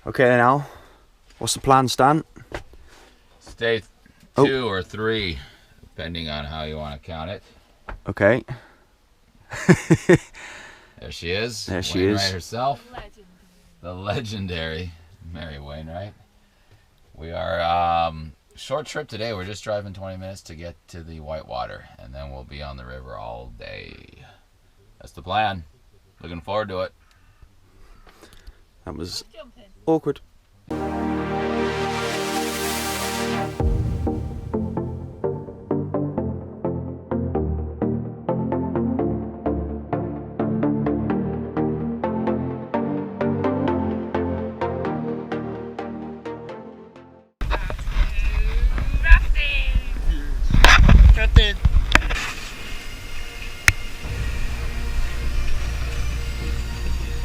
Okay, now, what's the plan, Stan? Stay 2 or 3, depending on how you want to count it. Okay. There she is. There she Wainwright is. herself. The legendary Mary Wainwright. We are short trip today. We're just driving 20 minutes to get to the Whitewater, and then we'll be on the river all day. That's the plan. Looking forward to it. That was awkward.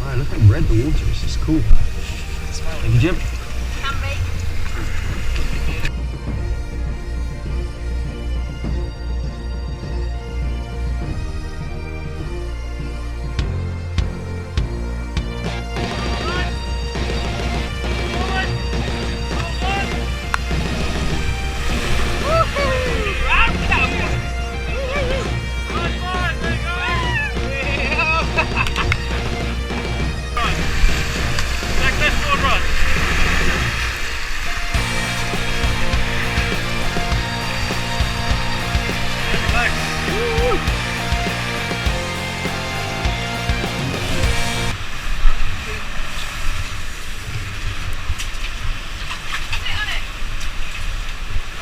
Wow, look how red the water is. It's cool. Thank you, Jim.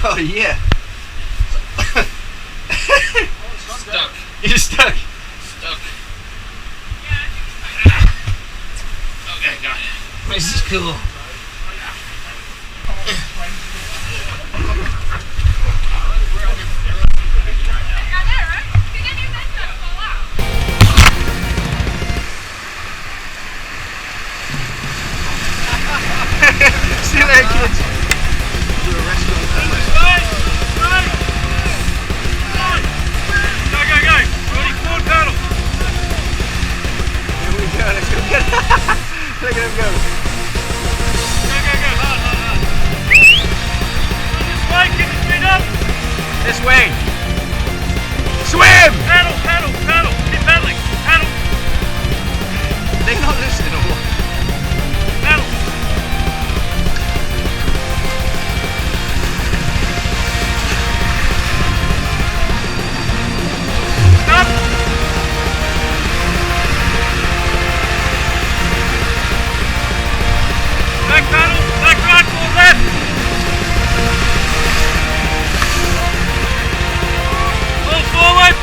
Oh yeah. Stuck. You're stuck. Stuck. Okay, got it. This is cool. See you later, kids. Look at him go. Hard. Keep your feet up. This way. Swim! Paddle. Keep paddling. Paddle. They not listening or what? Paddle. Stop. Back paddle, back rod, full left. Pull forward.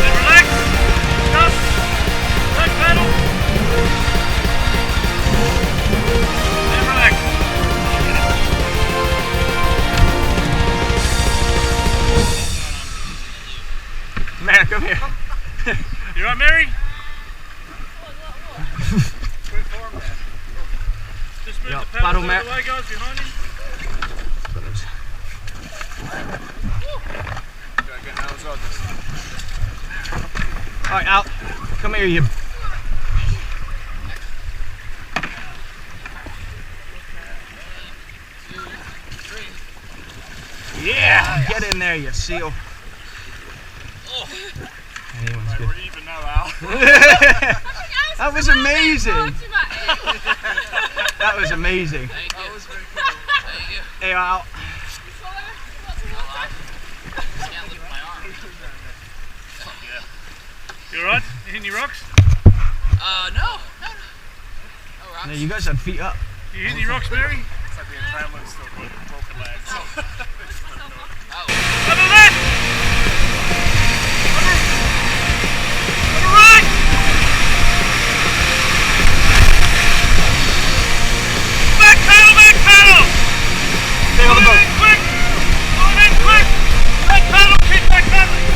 And relax. Stop. Back paddle. And relax. Man, come here. You all right, Mary? Just move Yo, the paddle, paddle Matt. out of the way, guys, behind you. Alright, out. Come here, you. Yeah! Get in there, you seal. Anyone's good. We're even now, Al. That was amazing. That was amazing. That was very cool. Thank you. Hey, Al. Can't lift my arm. You alright? You hitting your rocks? No rocks. No, you guys had feet up. You hitting your rocks, Mary? It's like the entitlement's still good, broken legs. On the left! On the right! Back paddle! Stay on the Pull boat. it in quick! Pull it in quick! Back paddle, keep back paddling!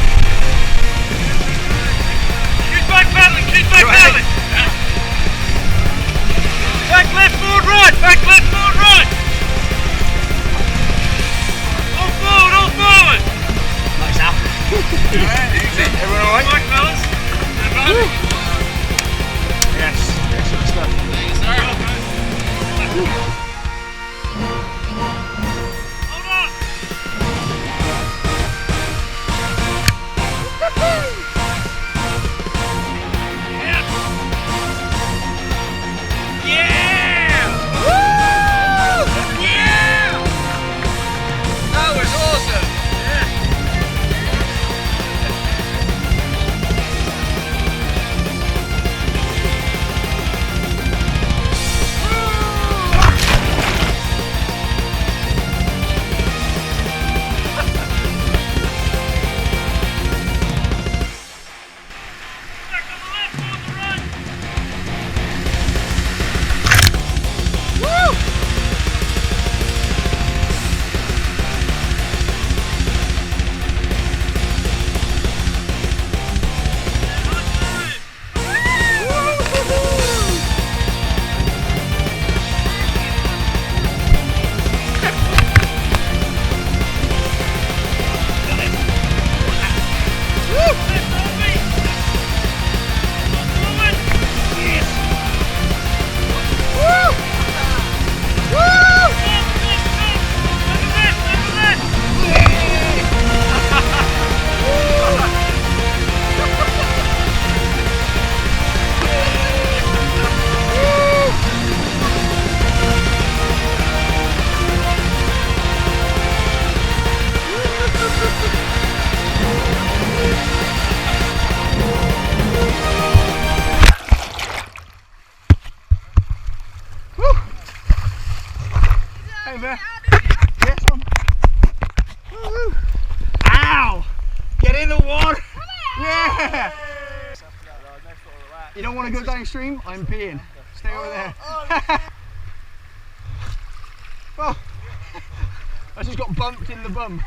Keep back paddling, keep back paddling! Back left, forward right! Back left, forward right! Everyone alright? Right, fellas? Everybody? Yes. Excellent stuff. Thanks, sir. Hold on. Yeah. Yeah. Woo! Yeah. That was awesome. Back on the left, on the right. Hey there. Yes, on. Woo-hoo. Ow! Get in the water! Yeah! You don't want to go downstream? I'm peeing. Stay over there. Oh, I just got bumped in the bum.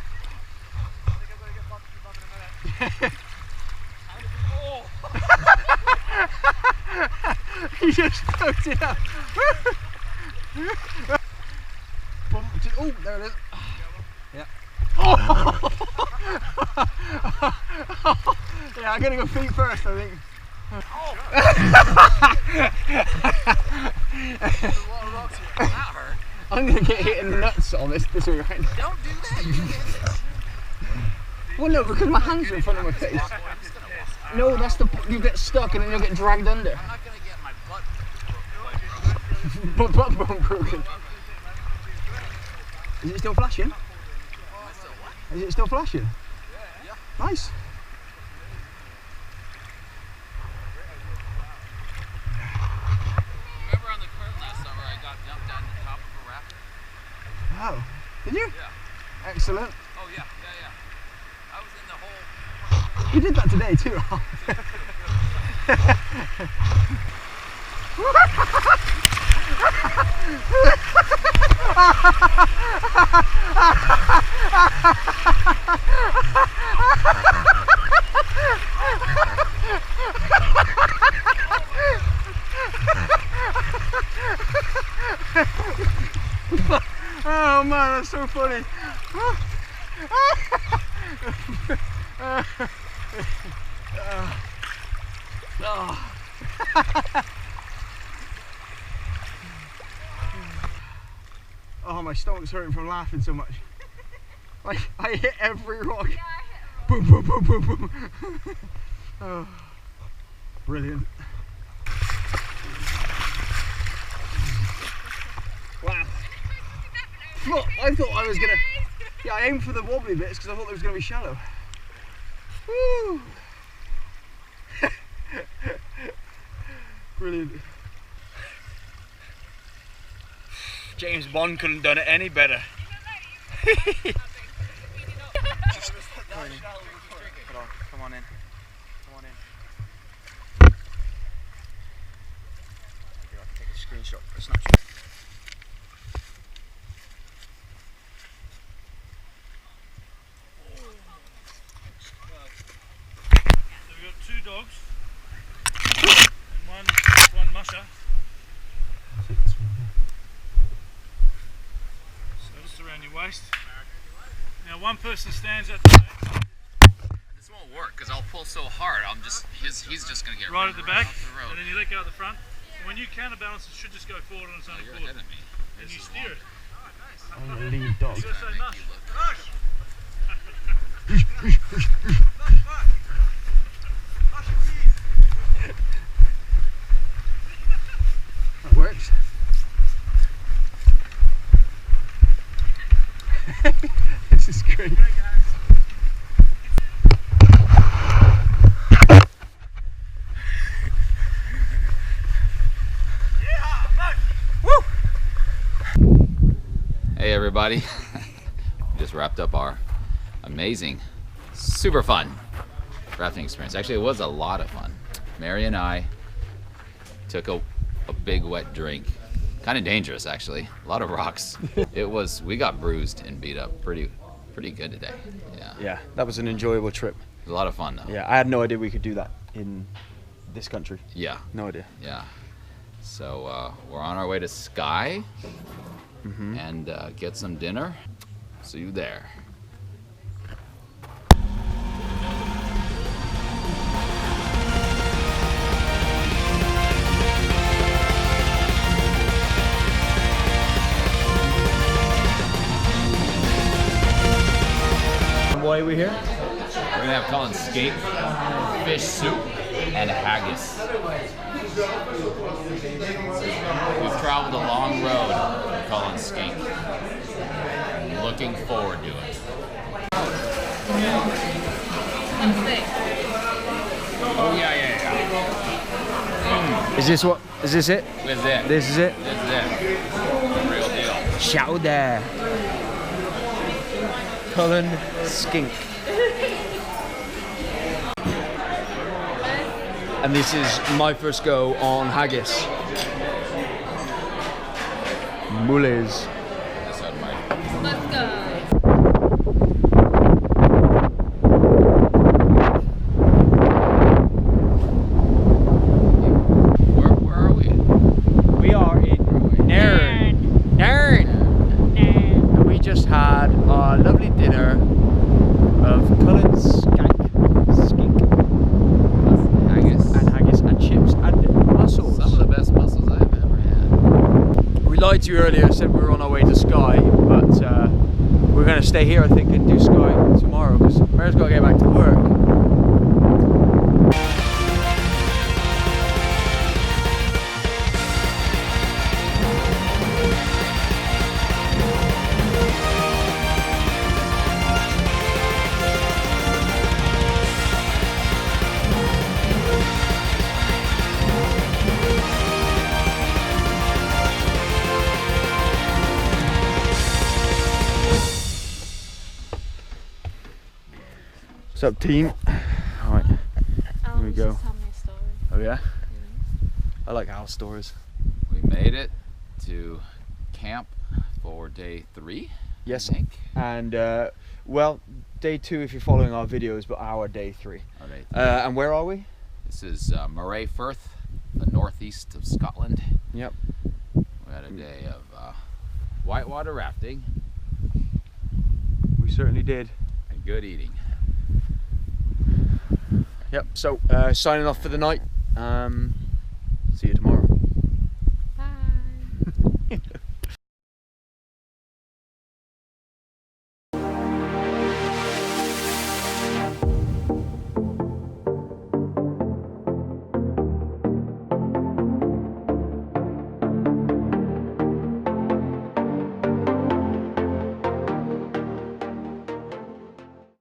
He just poked it up. Bumped it. Oh, there it is. Yeah. Oh. Yeah, I'm gonna go feet first, I think. I'm gonna get hit in the nuts on this way right now. Don't do that. You're gonna get this. Well, no, because my hands are in front of my face. No, that's the. You get stuck and then you'll get dragged under. I'm not gonna get my butt. But butt bone broken. Is it still flashing? Is it still flashing? Yeah. Nice. Remember on the curve last summer, I got dumped on the top of a raft? Oh, did you? Yeah. Excellent. Oh yeah. I was in the hole. You did that today too. Oh man, that's so funny. Oh, my stomach's hurting from laughing so much. Like, I hit every rock. Yeah, I hit a rock. Boom, boom, boom, boom, boom. Oh, brilliant. Wow. Look, I thought I was gonna. Yeah, I aimed for the wobbly bits because I thought there was gonna be shallow. Woo! Brilliant. James Bond couldn't have done it any better. Come on in. Take a screenshot, a snapshot. So we've got 2 dogs and one musher. So just around your waist. Now one person stands at the back. This won't won't work because I'll pull so hard. He's just gonna get right at the back, off the road. and then you let go at the front. And when you counterbalance, it should just go forward on its own You're accord. ahead of me. And This you is steer it. I'm the lead dog. You gotta say make mush. you look good. Mush! That works. This is great. Hey everybody, we just wrapped up our amazing, super fun rafting experience. Actually, it was a lot of fun. Mary and I took a big wet drink. Kind of dangerous actually, a lot of rocks. We got bruised and beat up pretty good today. Yeah. Yeah, that was an enjoyable trip. It was a lot of fun though. Yeah, I had no idea we could do that in this country. Yeah. No idea. Yeah. So we're on our way to Skye and get some dinner. See you there. Why are we here? We're gonna have cullen skink, fish soup, and haggis. We've traveled a long road to cullen skink. I'm looking forward to it. Oh yeah. Is this what? Is this it? This is it. This is it? This is it. Real deal. Shout there. Cullen skink. And this is my first go on haggis. Mullets. This side, Mike. Let's go. Where are we? We are in Nairn. And we just had a lovely dinner of cullen skink Haggis. and haggis and chips and mussels. Some of the best mussels I've ever had. We lied to you earlier, said we were on our way to Skye, but we're going to stay here I think and do Skye tomorrow because Mary's got to get back to work. What's up, team? Alright, here we go. Oh yeah? I like Al's stories. We made it to camp for day 3. Yes. I think. And well, day 2 if you're following our videos, but our day 3. Or day 3. And where are we? This is Mary Firth, the northeast of Scotland. Yep. We had a day of whitewater rafting We certainly did. and good eating. Yep, so signing off for the night. See you tomorrow.